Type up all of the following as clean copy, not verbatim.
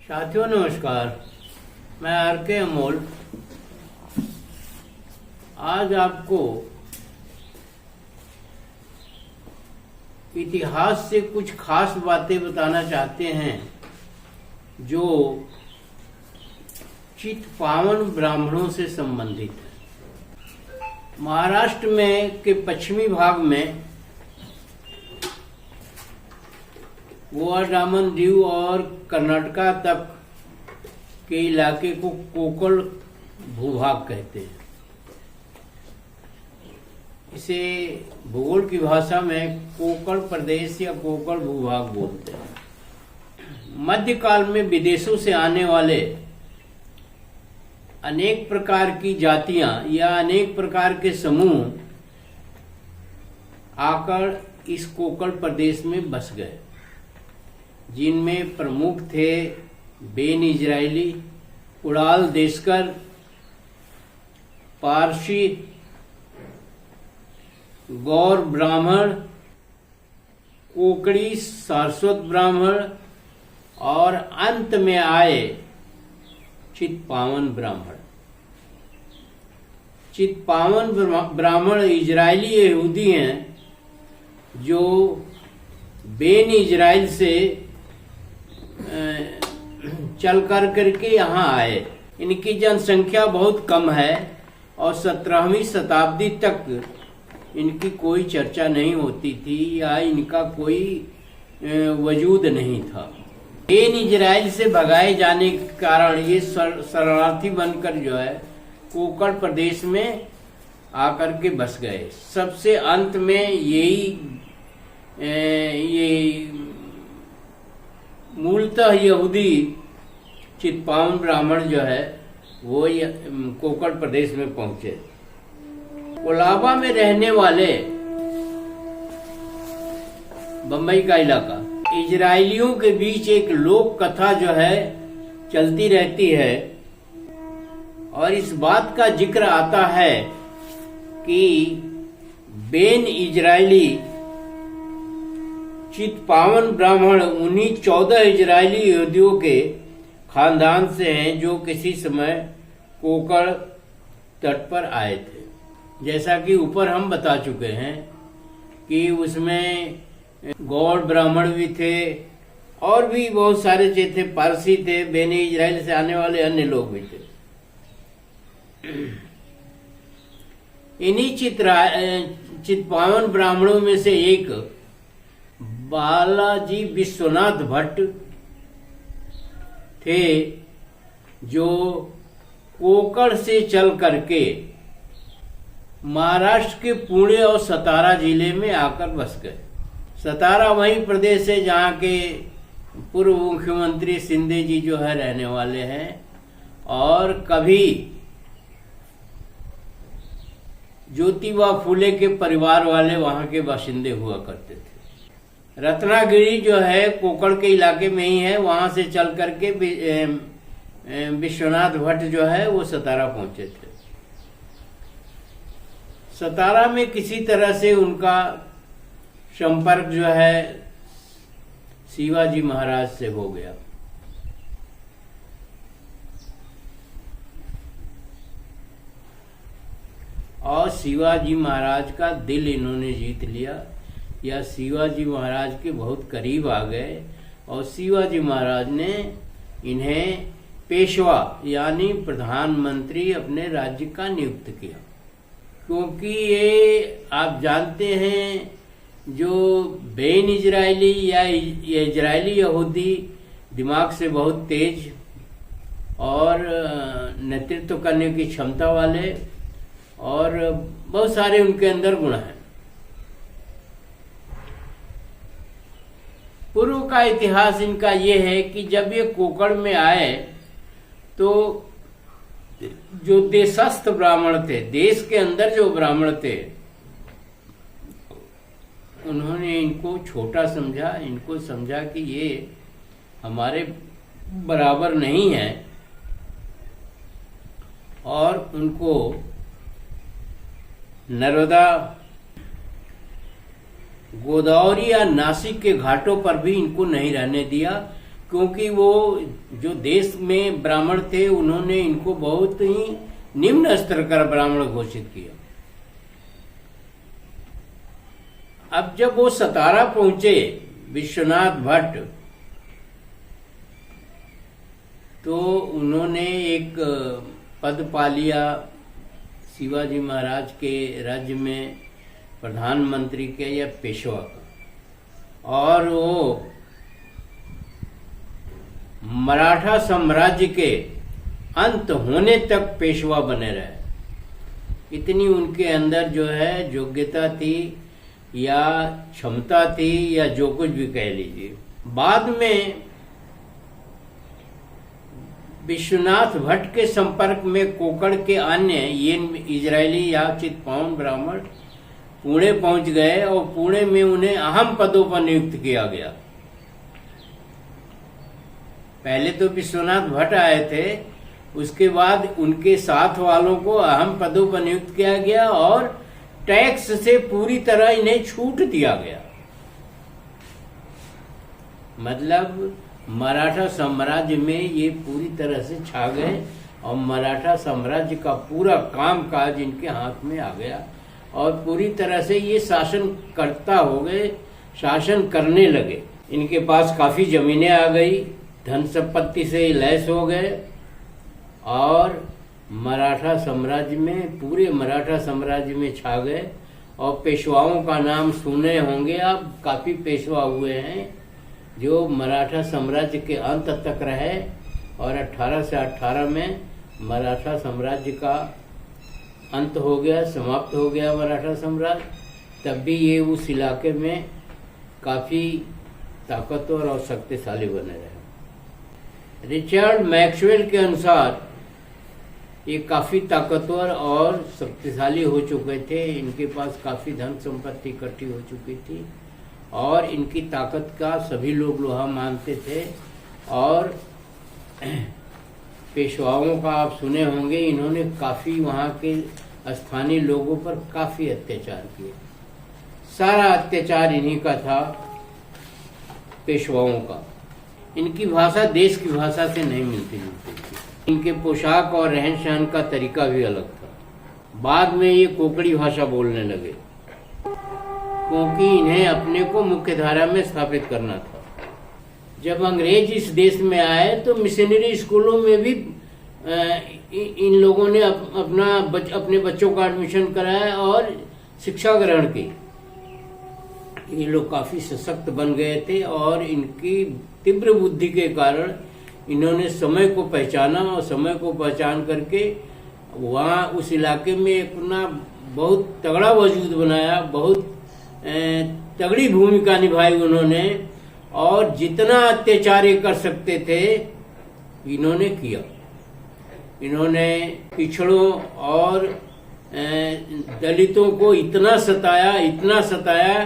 साथियों नमस्कार। मैं आर के अमोल आज आपको इतिहास से कुछ खास बातें बताना चाहते हैं जो चित्पावन ब्राह्मणों से संबंधित है। महाराष्ट्र में के पश्चिमी भाग में गोवा, डामन दीव और कर्नाटका तक के इलाके को कोकण भूभाग कहते हैं। इसे भूगोल की भाषा में कोकण प्रदेश या कोकण भूभाग बोलते हैं। मध्यकाल में विदेशों से आने वाले अनेक प्रकार की जातियां या अनेक प्रकार के समूह आकर इस कोकण प्रदेश में बस गए, जिनमें प्रमुख थे बेन इजरायली, उड़ाल देशकर, पारसी, गौर ब्राह्मण, कोकड़ी, सारस्वत ब्राह्मण और अंत में आए चित्पावन ब्राह्मण। चित्पावन ब्राह्मण इजरायली यहूदी हैं जो बेन इजराइल से चल करके यहाँ आए। इनकी जनसंख्या बहुत कम है और 17वीं शताब्दी तक इनकी कोई चर्चा नहीं होती थी या इनका कोई वजूद नहीं था। बेन इजराइल से भगाए जाने के कारण ये शरणार्थी बनकर जो है कोकण प्रदेश में आकर के बस गए। सबसे अंत में ये मूलतः यहूदी चित्पावन ब्राह्मण जो है वो कोकण प्रदेश में पहुंचे। कोलाबा में रहने वाले बंबई का इलाका, इजरायलियों के बीच एक लोक कथा जो है चलती रहती है और इस बात का जिक्र आता है कि बेन इजरायली चित्पावन ब्राह्मण उन्हीं 14 इजरायली यहूदियों के खानदान से हैं जो किसी समय कोकण तट पर आए थे। जैसा कि ऊपर हम बता चुके हैं कि उसमें गौड़ ब्राह्मण भी थे और भी बहुत सारे थे, पारसी थे, बेने इजराइल से आने वाले अन्य लोग भी थे। इन्हीं चित्पावन ब्राह्मणों में से एक बालाजी विश्वनाथ भट्ट थे जो कोकण से चल करके महाराष्ट्र के पुणे और सतारा जिले में आकर बस गए। सतारा वही प्रदेश है जहाँ के पूर्व मुख्यमंत्री शिंदे जी जो है रहने वाले हैं और कभी ज्योतिबा फूले के परिवार वाले वहाँ के बाशिंदे हुआ करते थे। रत्नागिरी जो है कोकण के इलाके में ही है, वहां से चल करके विश्वनाथ भट्ट जो है वो सतारा पहुंचे थे। सतारा में किसी तरह से उनका संपर्क जो है शिवाजी महाराज से हो गया। और शिवाजी महाराज का दिल इन्होंने जीत लिया या शिवाजी महाराज के बहुत करीब आ गए और शिवाजी महाराज ने इन्हें पेशवा यानी प्रधानमंत्री अपने राज्य का नियुक्त किया। क्योंकि ये आप जानते हैं जो बेन इजरायली या इजरायली यहूदी दिमाग से बहुत तेज और नेतृत्व करने की क्षमता वाले और बहुत सारे उनके अंदर गुण हैं। पूर्व का इतिहास इनका ये है कि जब ये कोकण में आए तो जो देशस्थ ब्राह्मण थे, देश के अंदर जो ब्राह्मण थे, उन्होंने इनको छोटा समझा, इनको समझा कि ये हमारे बराबर नहीं है और उनको नर्मदा, गोदावरी या नासिक के घाटों पर भी इनको नहीं रहने दिया। क्योंकि वो जो देश में ब्राह्मण थे उन्होंने इनको बहुत ही निम्न स्तर का ब्राह्मण घोषित किया। अब जब वो सतारा पहुंचे विश्वनाथ भट्ट, तो उन्होंने एक पद पा लिया शिवाजी महाराज के राज्य में, प्रधानमंत्री के या पेशवा का, और वो मराठा साम्राज्य के अंत होने तक पेशवा बने रहे। इतनी उनके अंदर जो है योग्यता थी या क्षमता थी या जो कुछ भी कह लीजिए। बाद में विश्वनाथ भट्ट के संपर्क में कोकण के अन्य ये इजरायली या चित्पावन ब्राह्मण पुणे पहुंच गए और पुणे में उन्हें अहम पदों पर नियुक्त किया गया। पहले तो विश्वनाथ भट्ट आए थे, उसके बाद उनके साथ वालों को अहम पदों पर नियुक्त किया गया और टैक्स से पूरी तरह इन्हें छूट दिया गया। मतलब मराठा साम्राज्य में ये पूरी तरह से छा गए और मराठा साम्राज्य का पूरा काम काज इनके हाथ में आ गया और पूरी तरह से ये शासन करता हो गए, शासन करने लगे। इनके पास काफी जमीनें आ गई, धन संपत्ति से लैस हो गए और मराठा साम्राज्य में, पूरे मराठा साम्राज्य में छा गए। और पेशवाओं का नाम सुने होंगे आप, काफी पेशवा हुए हैं जो मराठा साम्राज्य के अंत तक रहे और 1818 में मराठा साम्राज्य का अंत हो गया, समाप्त हो गया मराठा साम्राज्य। तब भी ये उस इलाके में काफी ताकतवर और शक्तिशाली बने रहे। रिचर्ड मैक्सवेल के अनुसार ये काफी ताकतवर और शक्तिशाली हो चुके थे, इनके पास काफी धन संपत्ति इकट्ठी हो चुकी थी और इनकी ताकत का सभी लोग लोहा मानते थे। और पेशवाओं का आप सुने होंगे, इन्होंने काफी वहाँ के स्थानीय लोगों पर काफी अत्याचार किए। सारा अत्याचार इन्हीं का था, पेशवाओं का। इनकी भाषा देश की भाषा से नहीं मिलती जुलती थी। इनके पोशाक और रहन सहन का तरीका भी अलग था। बाद में ये कोंकणी भाषा बोलने लगे क्योंकि इन्हें अपने को मुख्य धारा में स्थापित करना था। जब अंग्रेज इस देश में आए तो मिशनरी स्कूलों में भी इन लोगों ने अपने बच्चों का एडमिशन कराया और शिक्षा ग्रहण की। ये लोग काफी सशक्त बन गए थे और इनकी तीव्र बुद्धि के कारण इन्होंने समय को पहचाना और समय को पहचान करके वहाँ उस इलाके में अपना बहुत तगड़ा वजूद बनाया, बहुत तगड़ी भूमिका निभाई उन्होंने और जितना अत्याचार कर सकते थे इन्होंने किया। इन्होंने पिछड़ों और दलितों को इतना सताया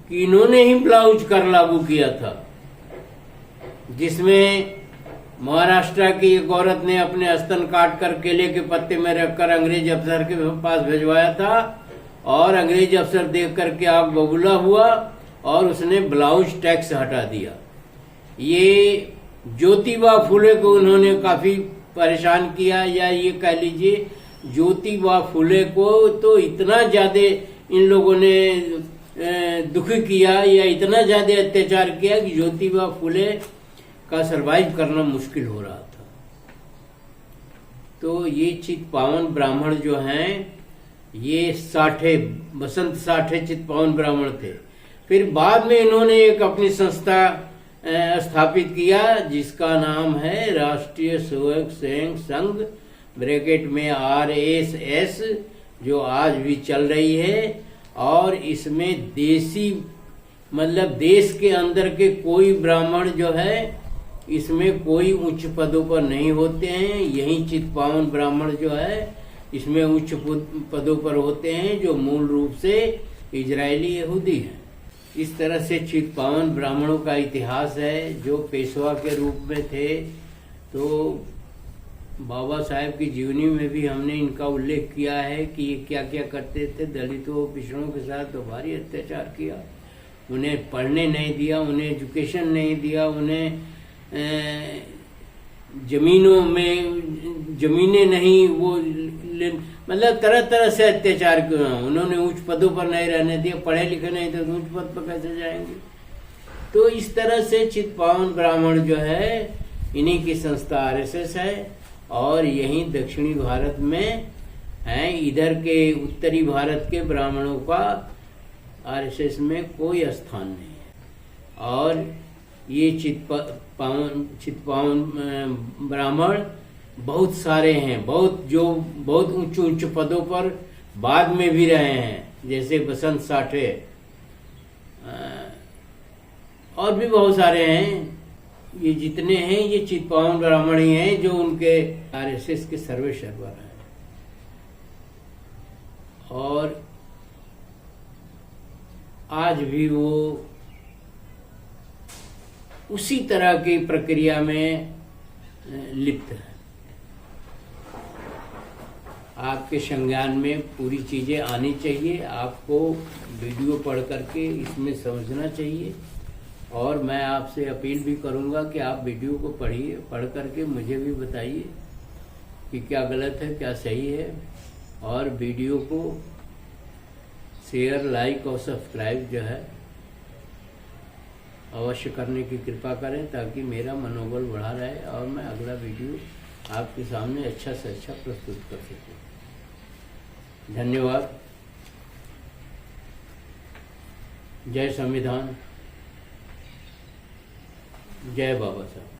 कि इन्होंने ही ब्लाउज कर लागू किया था, जिसमें महाराष्ट्र की एक औरत ने अपने स्तन काट कर केले के पत्ते में रखकर अंग्रेज अफसर के पास भिजवाया था और अंग्रेज अफसर देख करके आग बबूला हुआ और उसने ब्लाउज टैक्स हटा दिया। ये ज्योतिबा फुले को उन्होंने काफी परेशान किया, या ये कह लीजिए ज्योतिबा फुले को तो इतना ज्यादा इन लोगों ने दुखी किया या इतना ज्यादा अत्याचार किया कि ज्योतिबा फुले का सरवाइव करना मुश्किल हो रहा था। तो ये चित्पावन ब्राह्मण जो हैं ये बसंत साठे चित्पावन ब्राह्मण थे। फिर बाद में इन्होंने एक अपनी संस्था स्थापित किया जिसका नाम है राष्ट्रीय स्वयं सेवक संघ ब्रैकेट में RSS, जो आज भी चल रही है। और इसमें देसी मतलब देश के अंदर के कोई ब्राह्मण जो है इसमें कोई उच्च पदों पर नहीं होते हैं। यही चित्पावन ब्राह्मण जो है इसमें उच्च पदों पर होते हैं, जो मूल रूप से इजरायली यहूदी हैं। इस तरह से चित्पावन ब्राह्मणों का इतिहास है जो पेशवा के रूप में थे। तो बाबा साहेब की जीवनी में भी हमने इनका उल्लेख किया है कि ये क्या क्या करते थे। दलितों पिछड़ों के साथ तो भारी अत्याचार किया, उन्हें पढ़ने नहीं दिया, उन्हें एजुकेशन नहीं दिया, उन्हें जमीनों में जमीनें नहीं, वो मतलब तरह तरह से अत्याचार क्यों हैं। उन्होंने उच्च पदों पर नहीं रहने दिया, पढ़े लिखे नहीं थे तो उच्च पद पर कैसे जाएंगे। तो इस तरह से चित्पावन ब्राह्मण जो है, इन्हीं की संस्था आरएसएस है, और यहीं दक्षिणी भारत में है। इधर के उत्तरी भारत के ब्राह्मणों का आरएसएस में कोई स्थान नहीं है। और ये चित्पावन ब्राह्मण बहुत सारे हैं, बहुत ऊंचे ऊंचे पदों पर बाद में भी रहे हैं, जैसे बसंत साठे, और भी बहुत सारे हैं। ये जितने हैं ये चित्पावन ब्राह्मण ही हैं, जो उनके आरएसएस के सर्वे सर्वर हैं। और आज भी वो उसी तरह की प्रक्रिया में लिप्त है। आपके संज्ञान में पूरी चीजें आनी चाहिए, आपको वीडियो पढ़ करके इसमें समझना चाहिए। और मैं आपसे अपील भी करूंगा कि आप वीडियो को पढ़िए, पढ़ करके मुझे भी बताइए कि क्या गलत है क्या सही है। और वीडियो को शेयर, लाइक और सब्सक्राइब जो है अवश्य करने की कृपा करें, ताकि मेरा मनोबल बढ़ा रहे और मैं अगला वीडियो आपके सामने अच्छा से अच्छा प्रस्तुत कर सकूं। धन्यवाद। जय संविधान, जय बाबा साहब।